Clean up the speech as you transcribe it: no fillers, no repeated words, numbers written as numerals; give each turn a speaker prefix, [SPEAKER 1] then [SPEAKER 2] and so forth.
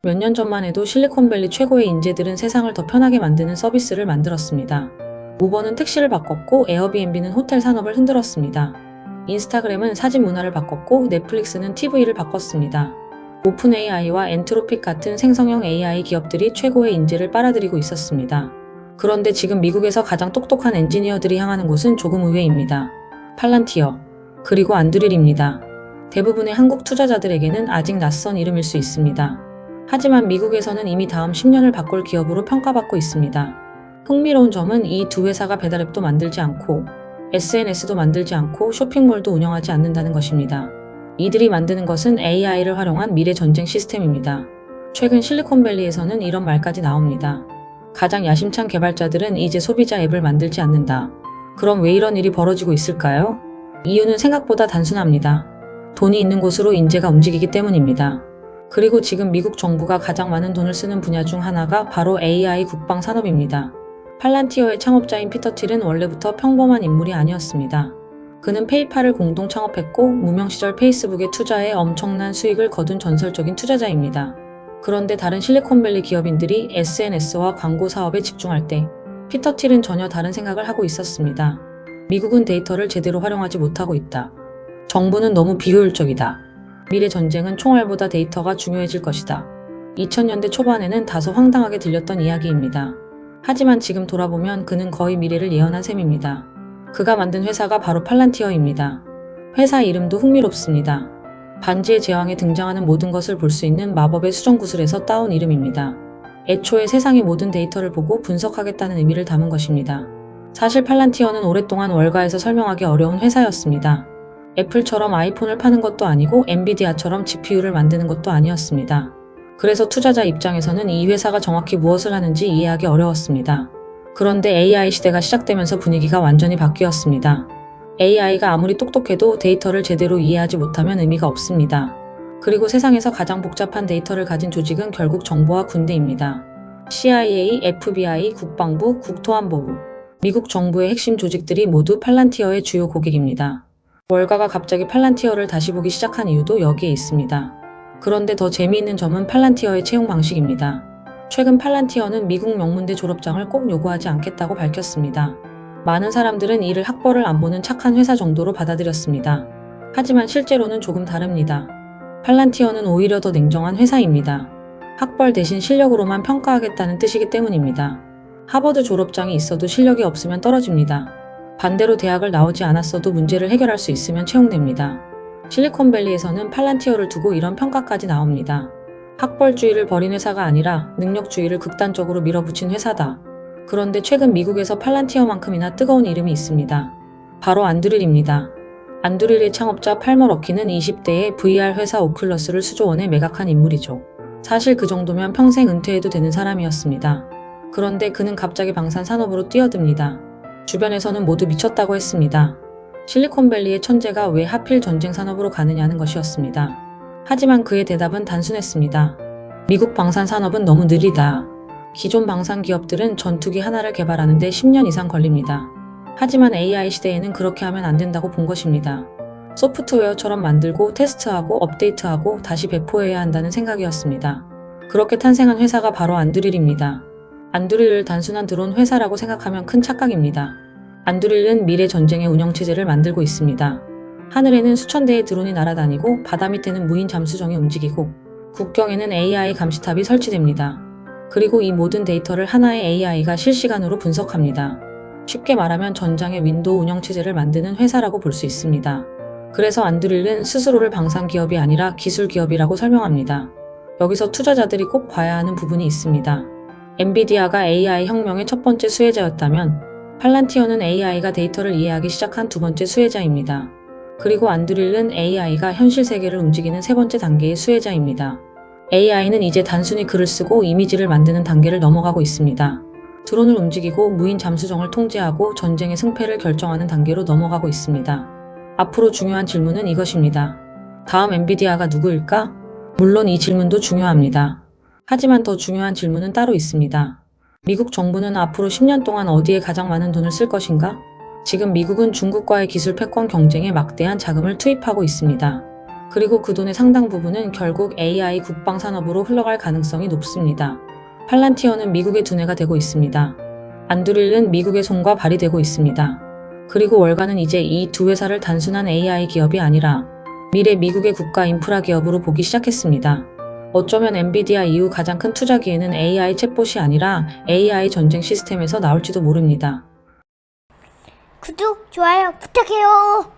[SPEAKER 1] 몇 년 전만 해도 실리콘밸리 최고의 인재들은 세상을 더 편하게 만드는 서비스를 만들었습니다. 우버는 택시를 바꿨고 에어비앤비는 호텔 산업을 흔들었습니다. 인스타그램은 사진 문화를 바꿨고 넷플릭스는 TV를 바꿨습니다. 오픈 AI와 엔트로픽 같은 생성형 AI 기업들이 최고의 인재를 빨아들이고 있었습니다. 그런데 지금 미국에서 가장 똑똑한 엔지니어들이 향하는 곳은 조금 의외입니다. 팔란티어, 그리고 안드릴입니다. 대부분의 한국 투자자들에게는 아직 낯선 이름일 수 있습니다. 하지만 미국에서는 이미 다음 10년을 바꿀 기업으로 평가받고 있습니다. 흥미로운 점은 이 두 회사가 배달앱도 만들지 않고 SNS도 만들지 않고 쇼핑몰도 운영하지 않는다는 것입니다. 이들이 만드는 것은 AI를 활용한 미래 전쟁 시스템입니다. 최근 실리콘밸리에서는 이런 말까지 나옵니다. 가장 야심찬 개발자들은 이제 소비자 앱을 만들지 않는다. 그럼 왜 이런 일이 벌어지고 있을까요? 이유는 생각보다 단순합니다. 돈이 있는 곳으로 인재가 움직이기 때문입니다. 그리고 지금 미국 정부가 가장 많은 돈을 쓰는 분야 중 하나가 바로 AI 국방 산업입니다. 팔란티어의 창업자인 피터 틸은 원래부터 평범한 인물이 아니었습니다. 그는 페이팔을 공동 창업했고 무명 시절 페이스북에 투자해 엄청난 수익을 거둔 전설적인 투자자입니다. 그런데 다른 실리콘밸리 기업인들이 SNS와 광고 사업에 집중할 때 피터 틸은 전혀 다른 생각을 하고 있었습니다. 미국은 데이터를 제대로 활용하지 못하고 있다. 정부는 너무 비효율적이다. 미래 전쟁은 총알보다 데이터가 중요해질 것이다. 2000년대 초반에는 다소 황당하게 들렸던 이야기입니다. 하지만 지금 돌아보면 그는 거의 미래를 예언한 셈입니다. 그가 만든 회사가 바로 팔란티어입니다. 회사 이름도 흥미롭습니다. 반지의 제왕에 등장하는 모든 것을 볼 수 있는 마법의 수정구슬에서 따온 이름입니다. 애초에 세상의 모든 데이터를 보고 분석하겠다는 의미를 담은 것입니다. 사실 팔란티어는 오랫동안 월가에서 설명하기 어려운 회사였습니다. 애플처럼 아이폰을 파는 것도 아니고 엔비디아처럼 GPU를 만드는 것도 아니었습니다. 그래서 투자자 입장에서는 이 회사가 정확히 무엇을 하는지 이해하기 어려웠습니다. 그런데 AI 시대가 시작되면서 분위기가 완전히 바뀌었습니다. AI가 아무리 똑똑해도 데이터를 제대로 이해하지 못하면 의미가 없습니다. 그리고 세상에서 가장 복잡한 데이터를 가진 조직은 결국 정부와 군대입니다. CIA, FBI, 국방부, 국토안보부, 미국 정부의 핵심 조직들이 모두 팔란티어의 주요 고객입니다. 월가가 갑자기 팔란티어를 다시 보기 시작한 이유도 여기에 있습니다. 그런데 더 재미있는 점은 팔란티어의 채용 방식입니다. 최근 팔란티어는 미국 명문대 졸업장을 꼭 요구하지 않겠다고 밝혔습니다. 많은 사람들은 이를 학벌을 안 보는 착한 회사 정도로 받아들였습니다. 하지만 실제로는 조금 다릅니다. 팔란티어는 오히려 더 냉정한 회사입니다. 학벌 대신 실력으로만 평가하겠다는 뜻이기 때문입니다. 하버드 졸업장이 있어도 실력이 없으면 떨어집니다. 반대로 대학을 나오지 않았어도 문제를 해결할 수 있으면 채용됩니다. 실리콘밸리에서는 팔란티어를 두고 이런 평가까지 나옵니다. 학벌주의를 버린 회사가 아니라 능력주의를 극단적으로 밀어붙인 회사다. 그런데 최근 미국에서 팔란티어만큼이나 뜨거운 이름이 있습니다. 바로 안드릴입니다. 안드릴의 창업자 팔머 럭키는 20대에 VR 회사 오큘러스를 수조원에 매각한 인물이죠. 사실 그 정도면 평생 은퇴해도 되는 사람이었습니다. 그런데 그는 갑자기 방산 산업으로 뛰어듭니다. 주변에서는 모두 미쳤다고 했습니다. 실리콘밸리의 천재가 왜 하필 전쟁 산업으로 가느냐는 것이었습니다. 하지만 그의 대답은 단순했습니다. 미국 방산 산업은 너무 느리다. 기존 방산 기업들은 전투기 하나를 개발하는데 10년 이상 걸립니다. 하지만 AI 시대에는 그렇게 하면 안 된다고 본 것입니다. 소프트웨어처럼 만들고 테스트하고 업데이트하고 다시 배포해야 한다는 생각이었습니다. 그렇게 탄생한 회사가 바로 안드릴입니다. 안드릴을 단순한 드론 회사라고 생각하면 큰 착각입니다. 안드릴은 미래 전쟁의 운영체제를 만들고 있습니다. 하늘에는 수천 대의 드론이 날아다니고 바다 밑에는 무인 잠수정이 움직이고 국경에는 AI 감시탑이 설치됩니다. 그리고 이 모든 데이터를 하나의 AI가 실시간으로 분석합니다. 쉽게 말하면 전장의 윈도우 운영체제를 만드는 회사라고 볼 수 있습니다. 그래서 안드릴은 스스로를 방산 기업이 아니라 기술 기업이라고 설명합니다. 여기서 투자자들이 꼭 봐야 하는 부분이 있습니다. 엔비디아가 AI 혁명의 첫 번째 수혜자였다면 팔란티어는 AI가 데이터를 이해하기 시작한 두 번째 수혜자입니다. 그리고 안드릴은 AI가 현실 세계를 움직이는 세 번째 단계의 수혜자입니다. AI는 이제 단순히 글을 쓰고 이미지를 만드는 단계를 넘어가고 있습니다. 드론을 움직이고 무인 잠수정을 통제하고 전쟁의 승패를 결정하는 단계로 넘어가고 있습니다. 앞으로 중요한 질문은 이것입니다. 다음 엔비디아가 누구일까? 물론 이 질문도 중요합니다. 하지만 더 중요한 질문은 따로 있습니다. 미국 정부는 앞으로 10년 동안 어디에 가장 많은 돈을 쓸 것인가? 지금 미국은 중국과의 기술 패권 경쟁에 막대한 자금을 투입하고 있습니다. 그리고 그 돈의 상당 부분은 결국 AI 국방 산업으로 흘러갈 가능성이 높습니다. 팔란티어는 미국의 두뇌가 되고 있습니다. 안드릴은 미국의 손과 발이 되고 있습니다. 그리고 월가는 이제 이 두 회사를 단순한 AI 기업이 아니라 미래 미국의 국가 인프라 기업으로 보기 시작했습니다. 어쩌면 엔비디아 이후 가장 큰 투자 기회는 AI 챗봇이 아니라 AI 전쟁 시스템에서 나올지도 모릅니다.
[SPEAKER 2] 구독, 좋아요 부탁해요.